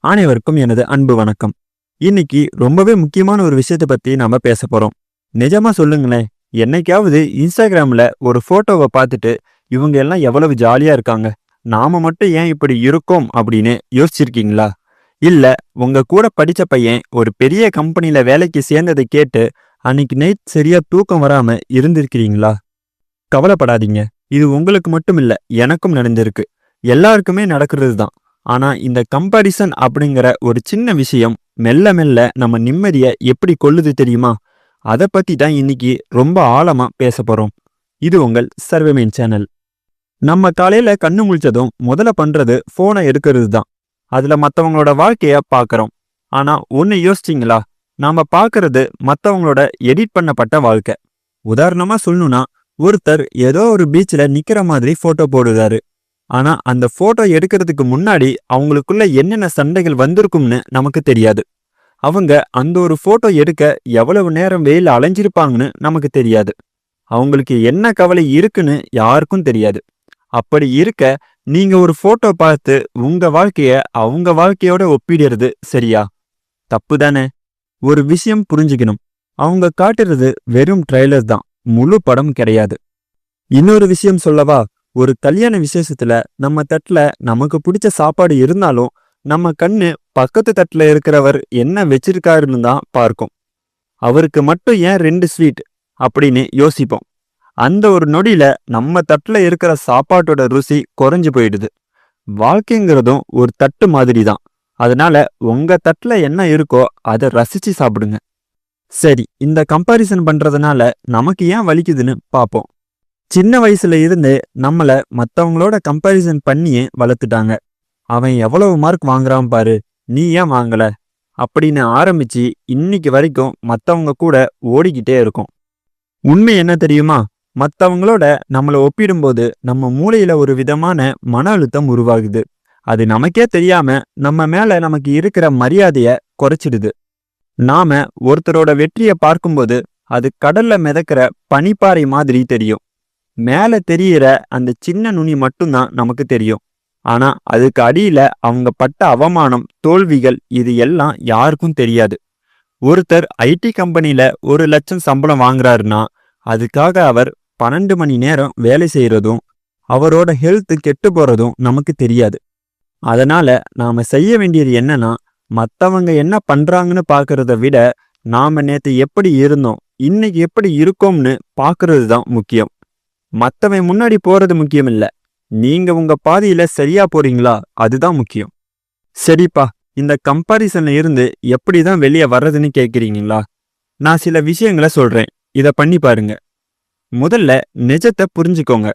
அனைவருக்கும் எனது அன்பு வணக்கம். இன்னைக்கு ரொம்பவே முக்கியமான ஒரு விஷயத்தை பத்தி நாம பேச போறோம். நிஜமா சொல்லுங்களேன், என்னைக்காவது இன்ஸ்டாகிராம்ல ஒரு போட்டோவை பார்த்துட்டு இவங்க எல்லாம் எவ்வளவு ஜாலியா இருக்காங்க, நாம மட்டும் ஏன் இப்படி இருக்கோம் அப்படின்னு யோசிச்சிருக்கீங்களா? இல்ல உங்க கூட படிச்ச பையன் ஒரு பெரிய கம்பெனில வேலைக்கு சேர்ந்ததை கேட்டு அன்னைக்கு நைட் சரியா தூக்கம் வராம இருந்திருக்கிறீங்களா? கவலைப்படாதீங்க, இது உங்களுக்கு மட்டும் இல்ல, எனக்கும் நடந்திருக்கு. எல்லாருக்குமே நடக்கிறது தான். ஆனா இந்த கம்பாரிசன் அப்படிங்கிற ஒரு சின்ன விஷயம் மெல்ல மெல்ல நம்ம நிம்மதியை எப்படி கொல்லுது தெரியுமா? அதை பத்தி தான் இன்னைக்கு ரொம்ப ஆழமா பேச போறோம். இது உங்கள் சர்வமேன் சேனல். நம்ம காலையில கண்ணு முழிச்சதும் முதல்ல பண்றது போனை எடுக்கிறது தான். அதுல மத்தவங்களோட வாழ்க்கைய பாக்குறோம். ஆனா ஒன்னு யோசிச்சிங்களா? நாம பாக்குறது மத்தவங்களோட எடிட் பண்ணப்பட்ட வாழ்க்கை. உதாரணமா சொல்லணும்னா, ஒருத்தர் ஏதோ ஒரு பீச்ல நிக்கிற மாதிரி போட்டோ போடுறாரு. ஆனா அந்த போட்டோ எடுக்கிறதுக்கு முன்னாடி அவங்களுக்குள்ள என்னென்ன சண்டைகள் வந்திருக்கும்னு நமக்கு தெரியாது. அவங்க அந்த ஒரு போட்டோ எடுக்க எவ்வளவு நேரம் வெயில அலைஞ்சிருப்பாங்கன்னு நமக்கு தெரியாது. அவங்களுக்கு என்ன கவலை இருக்குன்னு யாருக்கும் தெரியாது. அப்படி இருக்க, நீங்க ஒரு போட்டோ பார்த்து உங்க வாழ்க்கைய அவங்க வாழ்க்கையோட ஒப்பிடுறது சரியா? தப்பு தானே? ஒரு விஷயம் புரிஞ்சுக்கணும். அவங்க காட்டுறது வெறும் ட்ரெய்லர் தான், முழு படம் கிடையாது. இன்னொரு விஷயம் சொல்லவா? ஒரு கல்யாண விசேஷத்துல நம்ம தட்டுல நமக்கு பிடிச்ச சாப்பாடு இருந்தாலும் நம்ம கண்ணு பக்கத்து தட்டுல இருக்கிறவர் என்ன வச்சிருக்காருன்னு தான் பார்க்கும். அவருக்கு மட்டும் ஏன் 2 ஸ்வீட் அப்படின்னு யோசிப்போம். அந்த ஒரு நொடியில நம்ம தட்டுல இருக்கிற சாப்பாட்டோட ருசி குறைஞ்சு போயிடுது. வாழ்க்கைங்கிறதும் ஒரு தட்டு மாதிரி தான். அதனால உங்க தட்டுல என்ன இருக்கோ அதை ரசிச்சு சாப்பிடுங்க. சரி, இந்த கம்பாரிசன் பண்றதுனால நமக்கு ஏன் வலிக்குதுன்னு பார்ப்போம். சின்ன வயசுல இருந்து நம்மள மத்தவங்களோட கம்பாரிசன் பண்ணியே வளர்த்துட்டாங்க. அவன் எவ்வளவு மார்க் வாங்குறான் பாரு, நீ ஏன் வாங்கல அப்படின்னு ஆரம்பிச்சு இன்னைக்கு வரைக்கும் மத்தவங்க கூட ஓடிக்கிட்டே இருக்கும். உண்மை என்ன தெரியுமா? மத்தவங்களோட நம்மளை ஒப்பிடும்போது நம்ம மூளையில ஒரு விதமான மன அழுத்தம் உருவாகுது. அது நமக்கே தெரியாம நம்ம மேல நமக்கு இருக்கிற மரியாதைய குறைச்சிடுது. நாம ஒருத்தரோட வெற்றியை பார்க்கும்போது அது கடல்ல மிதக்கிற பனிப்பாறை மாதிரி தெரியும். மேல தெரியிற அந்த சின்ன நுனி மட்டும்தான் நமக்கு தெரியும். ஆனா அதுக்கு அடியில அவங்க பட்ட அவமானம், தோல்விகள் இது எல்லாம் யாருக்கும் தெரியாது. ஒருத்தர் ஐடி கம்பெனில 1,00,000 சம்பளம் வாங்குறாருன்னா அதுக்காக அவர் 12 மணி நேரம் வேலை செய்யறதும் அவரோட ஹெல்த் கெட்டு போறதும் நமக்கு தெரியாது. அதனால நாம செய்ய வேண்டியது என்னன்னா, மத்தவங்க என்ன பண்றாங்கன்னு பாக்குறத விட நாம நேத்து எப்படி இருந்தோம், இன்னைக்கு எப்படி இருக்கோம்னு பாக்குறது தான் முக்கியம். மத்தவன் முன்னாடி போறது முக்கியம் இல்ல, நீங்க உங்க பாதையில சரியா போறீங்களா அதுதான் முக்கியம். சரிப்பா, இந்த கம்பாரிசன்ல இருந்து எப்படிதான் வெளியே வர்றதுன்னு கேக்குறீங்களா? நான் சில விஷயங்களை சொல்றேன், இத பண்ணி பாருங்க. முதல்ல நிஜத்தை புரிஞ்சுக்கோங்க.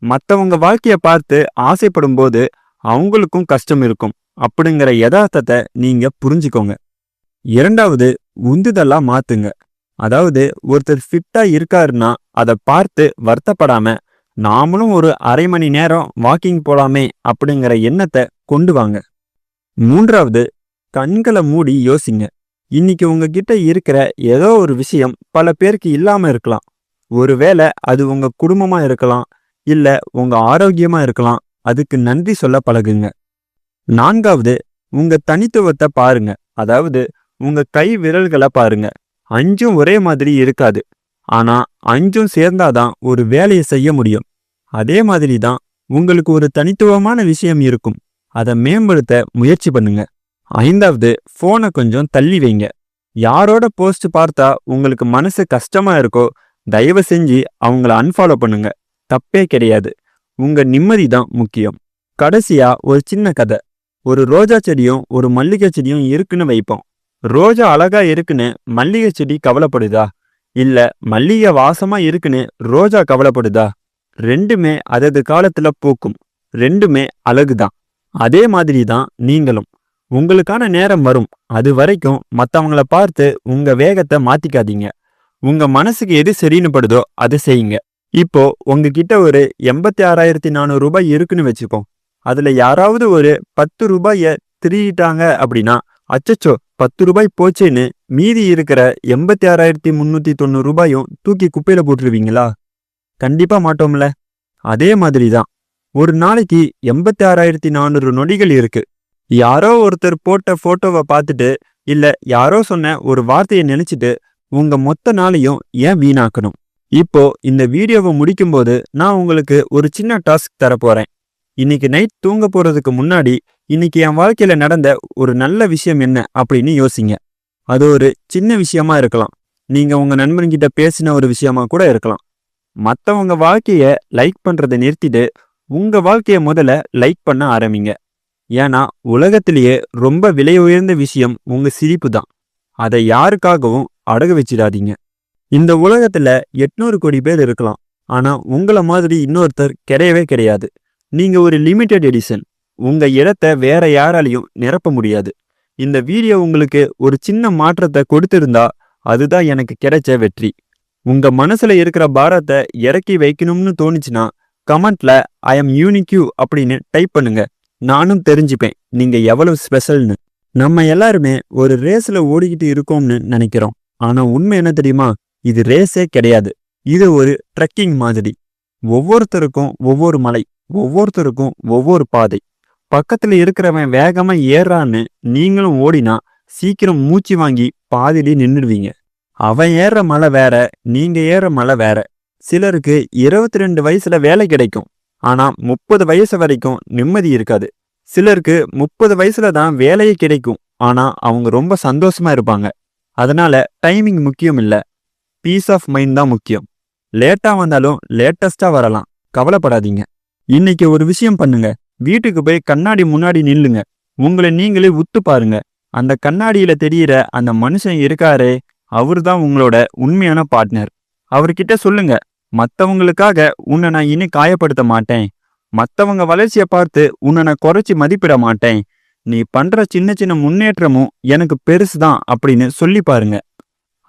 மத்தவங்க வாழ்க்கைய பார்த்து ஆசைப்படும் போது அவங்களுக்கும் கஷ்டம் இருக்கும் அப்படிங்கிற யதார்த்தத்தை நீங்க புரிஞ்சுக்கோங்க. இரண்டாவது, உந்துதலா மாத்துங்க. அதாவது ஒருத்தர் ஃபிட்டா இருக்காருன்னா அதை பார்த்து வருத்தப்படாம நாமளும் ஒரு அரை மணி நேரம் வாக்கிங் போலாமே அப்படிங்கிற எண்ணத்தை கொண்டு வாங்க. மூன்றாவது, கண்களை மூடி யோசிங்க. இன்னைக்கு உங்ககிட்ட இருக்கிற ஏதோ ஒரு விஷயம் பல பேருக்கு இல்லாம இருக்கலாம். ஒருவேளை அது உங்க குடும்பமா இருக்கலாம், இல்ல உங்க ஆரோக்கியமா இருக்கலாம். அதுக்கு நன்றி சொல்ல பழகுங்க. நான்காவது, உங்க தனித்துவத்தை பாருங்க. அதாவது உங்க கை விரல்களை பாருங்க. 5ம் ஒரே மாதிரி இருக்காது. ஆனா 5ம் சேர்ந்தாதான் ஒரு வேலையை செய்ய முடியும். அதே மாதிரி தான் உங்களுக்கு ஒரு தனித்துவமான விஷயம் இருக்கும். அதை மேம்படுத்த முயற்சி பண்ணுங்க. ஐந்தாவது, போனை கொஞ்சம் தள்ளி வைங்க. யாரோட போஸ்ட் பார்த்தா உங்களுக்கு மனசு கஷ்டமா இருக்கோ தயவு செஞ்சு அவங்கள அன்ஃபாலோ பண்ணுங்க. தப்பே கிடையாது. உங்க நிம்மதி தான் முக்கியம். கடைசியா ஒரு சின்ன கதை. ஒரு ரோஜா செடியும் ஒரு மல்லிகை செடியும் இருக்குன்னு வைப்போம். ரோஜா அழகா இருக்குன்னு மல்லிகை செடி கவலைப்படுதா? இல்ல மல்லிகை வாசமா இருக்குன்னு ரோஜா கவலைப்படுதா? ரெண்டுமே அதது காலத்துல பூக்கும். ரெண்டுமே அழகுதான். அதே மாதிரி தான் நீங்களும். உங்களுக்கான நேரம் வரும். அது வரைக்கும் மத்தவங்கள பார்த்து உங்க வேகத்தை மாத்திக்காதீங்க. உங்க மனசுக்கு எது சரின்னு படுதோ அதை செய்யுங்க. இப்போ உங்ககிட்ட ஒரு 86,400 ரூபாய் இருக்குன்னு வச்சுப்போம். அதுல யாராவது ஒரு 10 ரூபாய திருடிட்டாங்க அப்படின்னா, அச்சச்சோ 10 ரூபாய் போச்சேன்னு மீதி இருக்கிற 86,390 ரூபாயும் தூக்கி குப்பையில போட்டுருவீங்களா? கண்டிப்பா மாட்டோம்ல. அதே மாதிரி தான் ஒரு நாளைக்கு 86,400 நொடிகள் இருக்கு. யாரோ ஒருத்தர் போட்ட போட்டோவை பார்த்துட்டு இல்ல யாரோ சொன்ன ஒரு வார்த்தையை நினைச்சிட்டு உங்க மொத்த நாளையும் ஏன் வீணாக்கணும்? இப்போ இந்த வீடியோவை முடிக்கும்போது நான் உங்களுக்கு ஒரு சின்ன டாஸ்க் தரப்போறேன். இன்னைக்கு நைட் தூங்க போறதுக்கு முன்னாடி இன்னைக்கு என் வாழ்க்கையில நடந்த ஒரு நல்ல விஷயம் என்ன அப்படின்னு யோசிங்க. அது ஒரு சின்ன விஷயமா இருக்கலாம். நீங்க உங்க நண்பன்கிட்ட பேசின ஒரு விஷயமா கூட இருக்கலாம். மத்தவங்க வாழ்க்கைய லைக் பண்றதை நிறுத்திட்டு உங்க வாழ்க்கைய முதல்ல லைக் பண்ண ஆரம்பிங்க. ஏன்னா உலகத்திலேயே ரொம்ப விலை உயர்ந்த விஷயம் உங்க சிரிப்பு தான். அதை யாருக்காகவும் அடகு வச்சிடாதீங்க. இந்த உலகத்துல 800 கோடி பேர் இருக்கலாம். ஆனா உங்கள மாதிரி இன்னொருத்தர் கிடையவே கிடையாது. நீங்க ஒரு லிமிடெட் எடிஷன். உங்க இடத்தை வேற யாராலையும் நிரப்ப முடியாது. இந்த வீடியோ உங்களுக்கு ஒரு சின்ன மாற்றத்தை கொடுத்திருந்தா அதுதான் எனக்கு கிடைச்ச வெற்றி. உங்க மனசுல இருக்கிற பாரத்தை இறக்கி வைக்கணும்னு தோணுச்சுன்னா கமெண்ட்ல ஐ எம் யூனிக்யூ அப்படின்னு டைப் பண்ணுங்க. நானும் தெரிஞ்சுப்பேன் நீங்க எவ்வளவு ஸ்பெஷல்னு. நம்ம எல்லாருமே ஒரு ரேஸ்ல ஓடிக்கிட்டு இருக்கோம்னு நினைக்கிறோம். ஆனா உண்மை என்ன தெரியுமா? இது ரேஸே கிடையாது. இது ஒரு ட்ரெக்கிங் மாதிரி. ஒவ்வொருத்தருக்கும் ஒவ்வொரு மலை, ஒவ்வொருத்தருக்கும் ஒவ்வொரு பாதை. பக்கத்துல இருக்கிறவன் வேகமா ஏறான்னு நீங்களும் ஓடினா சீக்கிரம் மூச்சு வாங்கி பாதியிலே நின்றுடுவீங்க. அவன் ஏற மலை வேற, நீங்க ஏற மலை வேற. சிலருக்கு 22 வயசுல வேலை கிடைக்கும். ஆனா 30 வயசு வரைக்கும் நிம்மதி இருக்காது. சிலருக்கு 30 வயசுல தான் வேலையே கிடைக்கும். ஆனா அவங்க ரொம்ப சந்தோஷமா இருப்பாங்க. அதனால டைமிங் முக்கியம் இல்ல, பீஸ் ஆஃப் மைண்ட் தான் முக்கியம். லேட்டா வந்தாலும் லேட்டஸ்டா வரலாம், கவலைப்படாதீங்க. இன்னைக்கு ஒரு விஷயம் பண்ணுங்க. வீட்டுக்கு போய் கண்ணாடி முன்னாடி நில்லுங்க. உங்களை நீங்களே உத்து பாருங்க. அந்த கண்ணாடியில தெரியிற அந்த மனுஷன் இருக்காரே, அவர்தான் உங்களோட உண்மையான பார்ட்னர். அவர்கிட்ட சொல்லுங்க, மத்தவங்களுக்காக உன்னை நான் இனி காயப்படுத்த மாட்டேன். மத்தவங்க வளர்ச்சியை பார்த்து உன்னை நான் குறைச்சி மதிப்பிட மாட்டேன். நீ பண்ற சின்ன சின்ன முன்னேற்றமும் எனக்கு பெருசுதான் அப்படின்னு சொல்லி பாருங்க.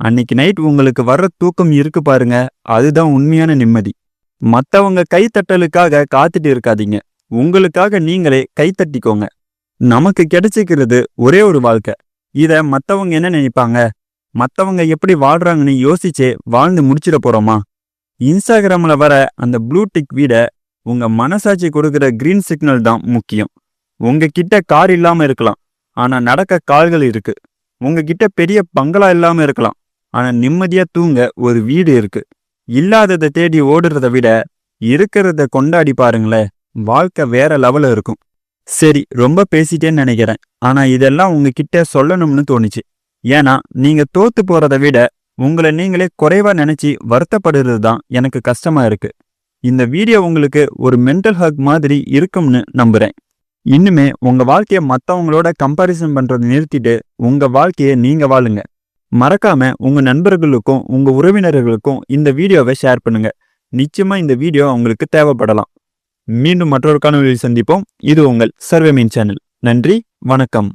அன்னைக்கு நைட் உங்களுக்கு வர்ற தூக்கம் இருக்கு பாருங்க, அதுதான் உண்மையான நிம்மதி. மத்தவங்க கைத்தட்டலுக்காக காத்துட்டு இருக்காதீங்க. உங்களுக்காக நீங்களே கைத்தட்டிக்கோங்க. நமக்கு கிடைச்சிக்கிறது ஒரே ஒரு வாழ்க்கை. இத மத்தவங்க என்ன நினைப்பாங்க, மத்தவங்க எப்படி வாழ்றாங்கன்னு யோசிச்சே வாழ்ந்து முடிச்சிட போறோமா? இன்ஸ்டாகிராம்ல வர அந்த ப்ளூ டிக் விட உங்க மனசாட்சி கொடுக்கிற கிரீன் சிக்னல் தான் முக்கியம். உங்ககிட்ட கார் இல்லாம இருக்கலாம், ஆனா நடக்க கால்கள் இருக்கு. உங்ககிட்ட பெரிய பங்களா இல்லாம இருக்கலாம், ஆனா நிம்மதியா தூங்க ஒரு வீடு இருக்கு. இல்லாததை தேடி ஓடுறதை விட இருக்கிறத கொண்டாடி பாருங்களேன், வாழ்க்கை வேற லெவல்ல இருக்கும். சரி, ரொம்ப பேசிட்டேன்னு நினைக்கிறேன். ஆனா இதெல்லாம் உங்ககிட்ட சொல்லணும்னு தோணுச்சு. ஏன்னா நீங்க தோத்து போறதை விட உங்களை நீங்களே குறைவா நினைச்சு வருத்தப்படுறது தான் எனக்கு கஷ்டமா இருக்கு. இந்த வீடியோ உங்களுக்கு ஒரு மென்டல் ஹக் மாதிரி இருக்கும்னு நம்புறேன். இன்னுமே உங்க வாழ்க்கைய மத்தவங்களோட கம்பாரிசன் பண்றதை நிறுத்திட்டு உங்க வாழ்க்கையை நீங்க வாழுங்க. மறக்காம உங்க நண்பர்களுக்கும் உங்க உறவினர்களுக்கும் இந்த வீடியோவை ஷேர் பண்ணுங்க. நிச்சயமா இந்த வீடியோ உங்களுக்கு தேவைப்படலாம். மீண்டும் மற்றொரு காணொலியில் சந்திப்போம். இது உங்கள் சர்வே மீன் சேனல். நன்றி, வணக்கம்.